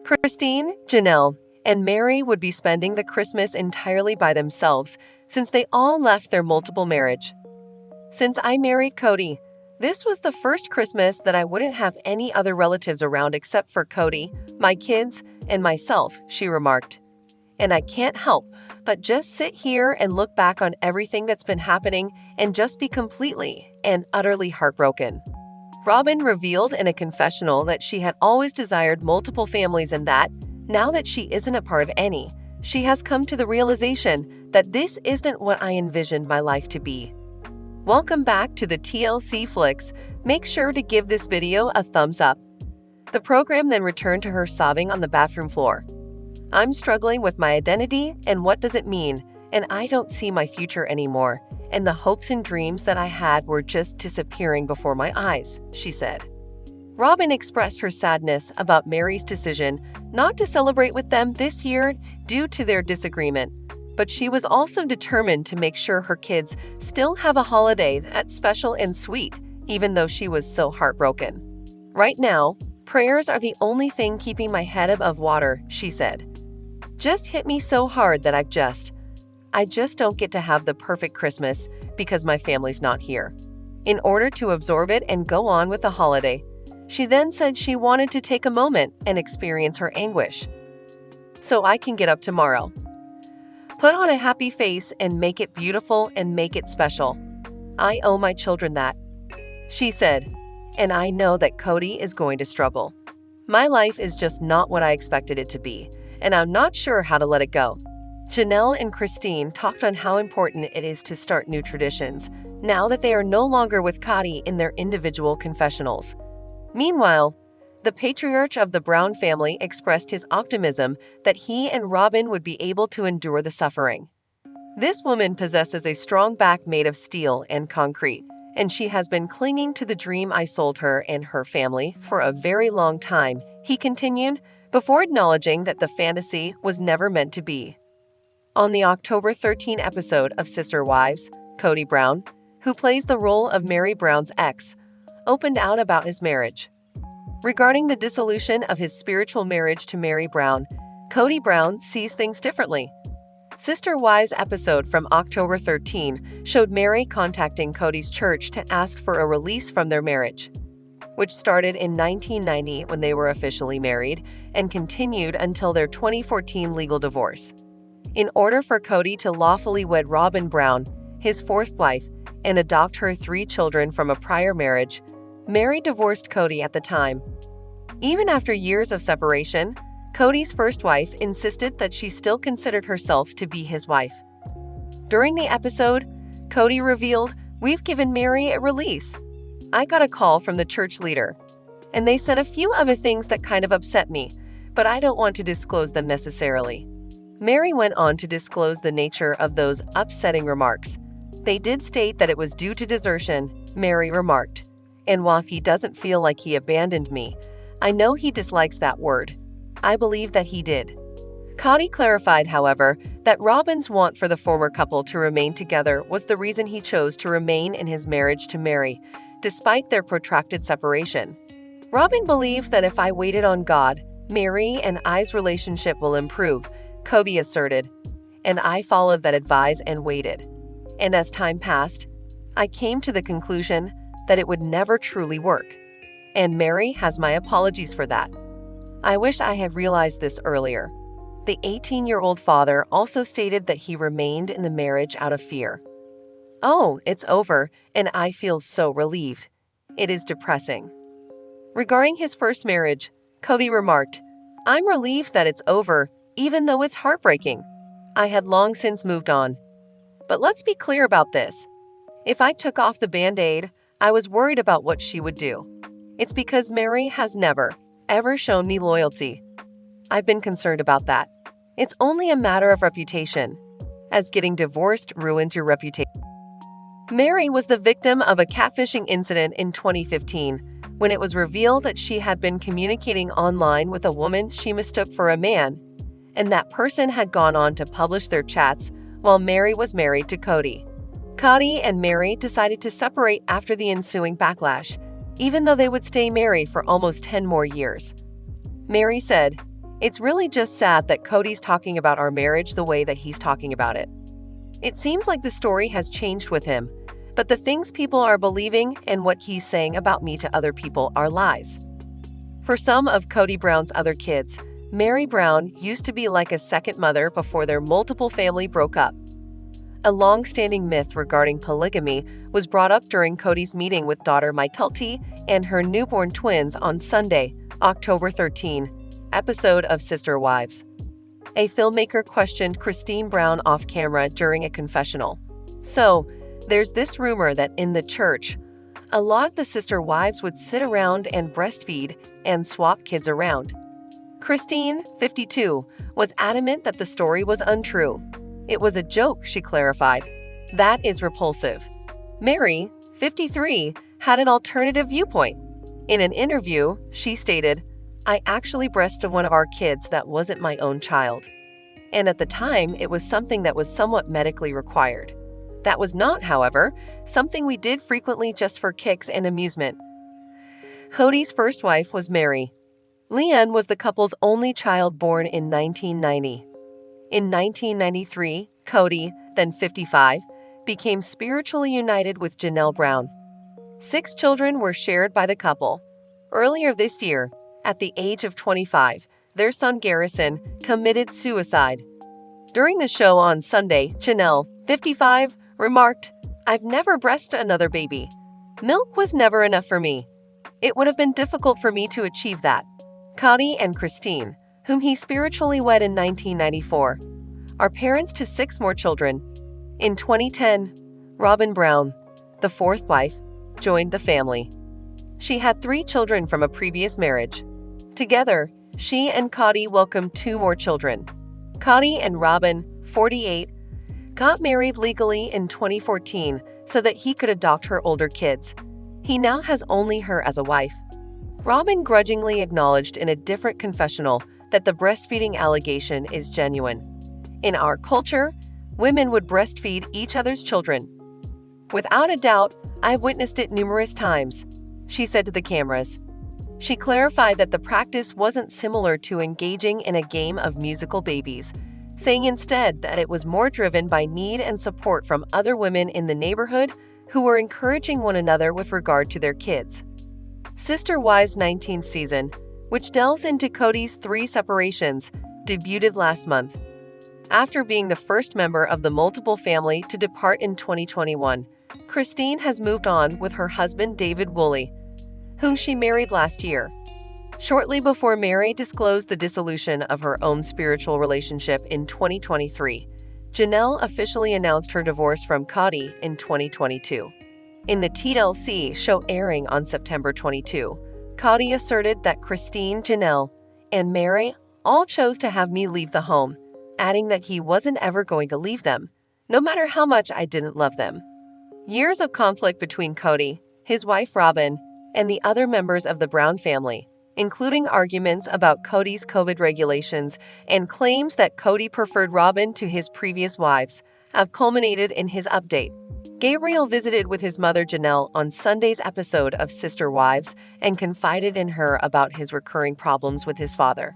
Christine, Janelle, and Mary would be spending the Christmas entirely by themselves since they all left their multiple marriage. Since I married Kody, this was the first Christmas that I wouldn't have any other relatives around except for Kody, my kids, and myself, she remarked. And I can't help but just sit here and look back on everything that's been happening and just be completely and utterly heartbroken. Robyn revealed in a confessional that she had always desired multiple families and that, now that she isn't a part of any, she has come to the realization that this isn't what I envisioned my life to be. Welcome back to the TLC Flicks. Make sure to give this video a thumbs up. The program then returned to her sobbing on the bathroom floor. I'm struggling with my identity and what does it mean, and I don't see my future anymore, and the hopes and dreams that I had were just disappearing before my eyes, she said. Robyn expressed her sadness about Mary's decision not to celebrate with them this year due to their disagreement, but she was also determined to make sure her kids still have a holiday that's special and sweet, even though she was so heartbroken. Right now, prayers are the only thing keeping my head above water, she said. Just hit me so hard that I just don't get to have the perfect Christmas because my family's not here. In order to absorb it and go on with the holiday, she then said she wanted to take a moment and experience her anguish. So I can get up tomorrow. Put on a happy face and make it beautiful and make it special. I owe my children that, she said, and I know that Kody is going to struggle. My life is just not what I expected it to be, and I'm not sure how to let it go. Janelle and Christine talked on how important it is to start new traditions, now that they are no longer with Kody in their individual confessionals. Meanwhile, the patriarch of the Brown family expressed his optimism that he and Robyn would be able to endure the suffering. This woman possesses a strong back made of steel and concrete, and she has been clinging to the dream I sold her and her family for a very long time, he continued, before acknowledging that the fantasy was never meant to be. On the October 13 episode of Sister Wives, Kody Brown, who plays the role of Mary Brown's ex, opened out about his marriage. Regarding the dissolution of his spiritual marriage to Mary Brown, Kody Brown sees things differently. Sister Wives episode from October 13 showed Mary contacting Kody's church to ask for a release from their marriage, which started in 1990 when they were officially married and continued until their 2014 legal divorce. In order for Kody to lawfully wed Robyn Brown, his fourth wife, and adopt her 3 children from a prior marriage, Mary divorced Kody at the time. Even after years of separation, Kody's first wife insisted that she still considered herself to be his wife. During the episode, Kody revealed, "We've given Mary a release. I got a call from the church leader, and they said a few other things that kind of upset me, but I don't want to disclose them necessarily." Mary went on to disclose the nature of those upsetting remarks. "They did state that it was due to desertion," Mary remarked. "And while he doesn't feel like he abandoned me, I know he dislikes that word. I believe that he did." Kody clarified, however, that Robyn's want for the former couple to remain together was the reason he chose to remain in his marriage to Mary, despite their protracted separation. "Robyn believed that if I waited on God, Mary and I's relationship will improve," Kody asserted, "and I followed that advice and waited. And as time passed, I came to the conclusion that it would never truly work. And Mary has my apologies for that. I wish I had realized this earlier." The 18-year-old father also stated that he remained in the marriage out of fear. "Oh, it's over, and I feel so relieved. It is depressing." Regarding his first marriage, Kody remarked, "I'm relieved that it's over, even though it's heartbreaking. I had long since moved on. But let's be clear about this. If I took off the Band-Aid, I was worried about what she would do. It's because Mary has never, ever shown me loyalty. I've been concerned about that. It's only a matter of reputation, as getting divorced ruins your reputation." Mary was the victim of a catfishing incident in 2015, when it was revealed that she had been communicating online with a woman she mistook for a man, and that person had gone on to publish their chats while Mary was married to Kody. Kody and Mary decided to separate after the ensuing backlash, even though they would stay married for almost 10 more years. Mary said, It's really just sad that Kody's talking about our marriage the way that he's talking about it. It seems like the story has changed with him, but the things people are believing and what he's saying about me to other people are lies. For some of Kody Brown's other kids, Meri Brown used to be like a second mother before their multiple family broke up. A long-standing myth regarding polygamy was brought up during Kody's meeting with daughter Mykelti and her newborn twins on Sunday, October 13, episode of Sister Wives. A filmmaker questioned Christine Brown off-camera during a confessional. So, there's this rumor that in the church, a lot of the sister wives would sit around and breastfeed and swap kids around. Christine, 52, was adamant that the story was untrue. It was a joke, she clarified. That is repulsive. Meri, 53, had an alternative viewpoint. In an interview, she stated, "I actually breastfed one of our kids that wasn't my own child. And at the time, it was something that was somewhat medically required. That was not, however, something we did frequently just for kicks and amusement." Kody's first wife was Meri. Leanne was the couple's only child born in 1990. In 1993, Kody, then 55, became spiritually united with Janelle Brown. 6 children were shared by the couple. Earlier this year, at the age of 25, their son Garrison committed suicide. During the show on Sunday, Janelle, 55, remarked, "I've never breastfed another baby. Milk was never enough for me. It would have been difficult for me to achieve that." Kody and Christine, whom he spiritually wed in 1994, are parents to 6 more children. In 2010, Robyn Brown, the 4th wife, joined the family. She had 3 children from a previous marriage. Together, she and Kody welcomed 2 more children. Kody and Robyn, 48, got married legally in 2014 so that he could adopt her older kids. He now has only her as a wife. Robyn grudgingly acknowledged in a different confessional that the breastfeeding allegation is genuine. In our culture, women would breastfeed each other's children. "Without a doubt, I've witnessed it numerous times," she said to the cameras. She clarified that the practice wasn't similar to engaging in a game of musical babies, saying instead that it was more driven by need and support from other women in the neighborhood who were encouraging one another with regard to their kids. Sister Wives 19th season, which delves into Kody's 3 separations, debuted last month. After being the first member of the multiple family to depart in 2021, Christine has moved on with her husband David Woolley, whom she married last year. Shortly before Meri disclosed the dissolution of her own spiritual relationship in 2023, Janelle officially announced her divorce from Kody in 2022. In the TLC show airing on September 22, Kody asserted that Christine, Janelle, and Meri all chose to have me leave the home, adding that he wasn't ever going to leave them, no matter how much I didn't love them. Years of conflict between Kody, his wife Robyn, and the other members of the Brown family, including arguments about Kody's COVID regulations and claims that Kody preferred Robyn to his previous wives, have culminated in his update. Gabriel visited with his mother Janelle on Sunday's episode of Sister Wives and confided in her about his recurring problems with his father.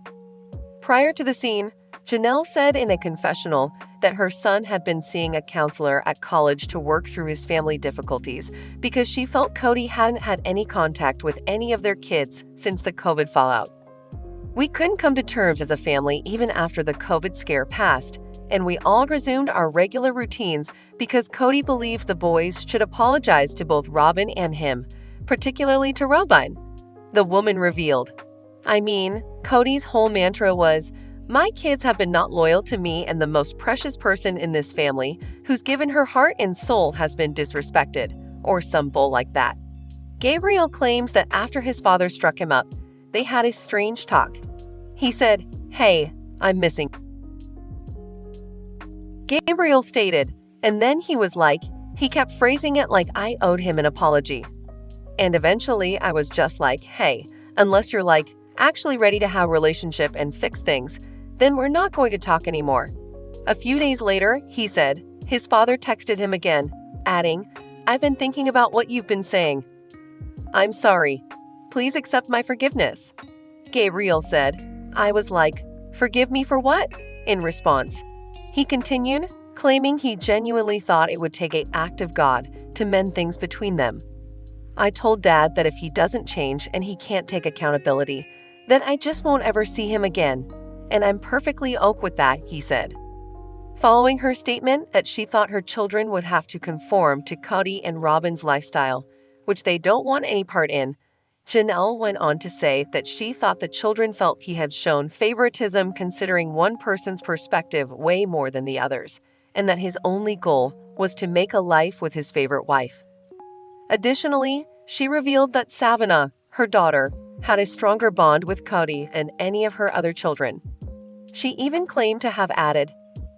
Prior to the scene, Janelle said in a confessional that her son had been seeing a counselor at college to work through his family difficulties because she felt Kody hadn't had any contact with any of their kids since the COVID fallout. "We couldn't come to terms as a family even after the COVID scare passed, and we all resumed our regular routines because Kody believed the boys should apologize to both Robyn and him, particularly to Robyn," the woman revealed. "I mean, Kody's whole mantra was, 'My kids have been not loyal to me, and the most precious person in this family who's given her heart and soul has been disrespected,' or some bull like that." Gabriel claims that after his father struck him up, they had a strange talk. He said, "Hey, I'm missing." Gabriel stated, and then he was like, he kept phrasing it like I owed him an apology. And eventually I was just like, hey, unless you're like, actually ready to have a relationship and fix things, then we're not going to talk anymore. A few days later, he said, his father texted him again, adding, "I've been thinking about what you've been saying. I'm sorry. Please accept my forgiveness." Gabriel said, "I was like, "Forgive me for what?" In response, he continued, claiming he genuinely thought it would take an act of God to mend things between them. "I told Dad that if he doesn't change and he can't take accountability, then I just won't ever see him again, and I'm perfectly okay with that," he said. Following her statement that she thought her children would have to conform to Kody and Robyn's lifestyle, which they don't want any part in, Janelle went on to say that she thought the children felt he had shown favoritism considering one person's perspective way more than the others, and that his only goal was to make a life with his favorite wife. Additionally, she revealed that Savannah, her daughter, had a stronger bond with Kody than any of her other children. She even claimed to have added,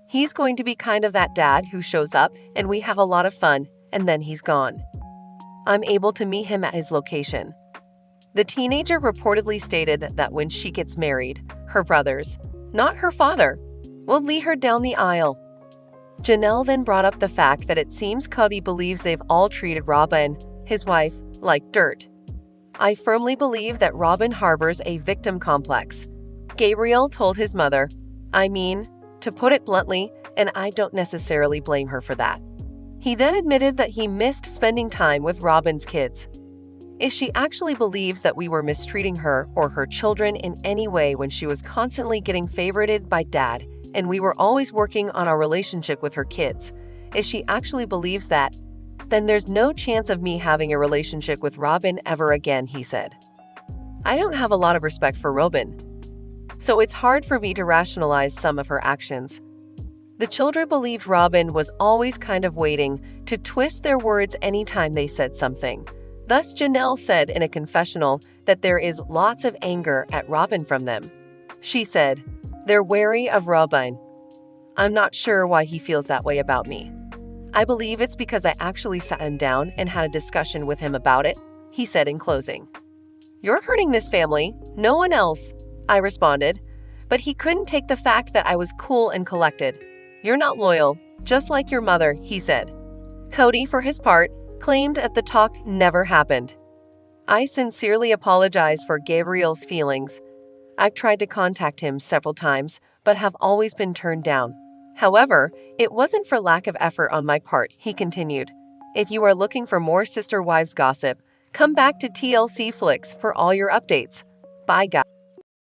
"He's going to be kind of that dad who shows up and we have a lot of fun, and then he's gone. I'm able to meet him at his location." The teenager reportedly stated that when she gets married, her brothers, not her father, will lead her down the aisle. Janelle then brought up the fact that it seems Kody believes they've all treated Robyn, his wife, like dirt. "I firmly believe that Robyn harbors a victim complex," Gabriel told his mother. "I mean, to put it bluntly, and I don't necessarily blame her for that." He then admitted that he missed spending time with Robyn's kids. If she actually believes that we were mistreating her or her children in any way when she was constantly getting favorited by Dad and we were always working on our relationship with her kids, if she actually believes that, then there's no chance of me having a relationship with Robyn ever again, he said. "I don't have a lot of respect for Robyn, so it's hard for me to rationalize some of her actions." The children believed Robyn was always kind of waiting to twist their words anytime they said something. Thus, Janelle said in a confessional that there is lots of anger at Robyn from them. She said, "They're wary of Robyn. I'm not sure why he feels that way about me. I believe it's because I actually sat him down and had a discussion with him about it," he said in closing. "You're hurting this family, no one else," I responded, but he couldn't take the fact that I was cool and collected. "You're not loyal, just like your mother," he said. Kody, for his part, claimed that the talk never happened. "I sincerely apologize for Gabriel's feelings. I've tried to contact him several times, but have always been turned down. However, it wasn't for lack of effort on my part," he continued. "If you are looking for more sister wives gossip, come back to TLC Flicks for all your updates. Bye, guys."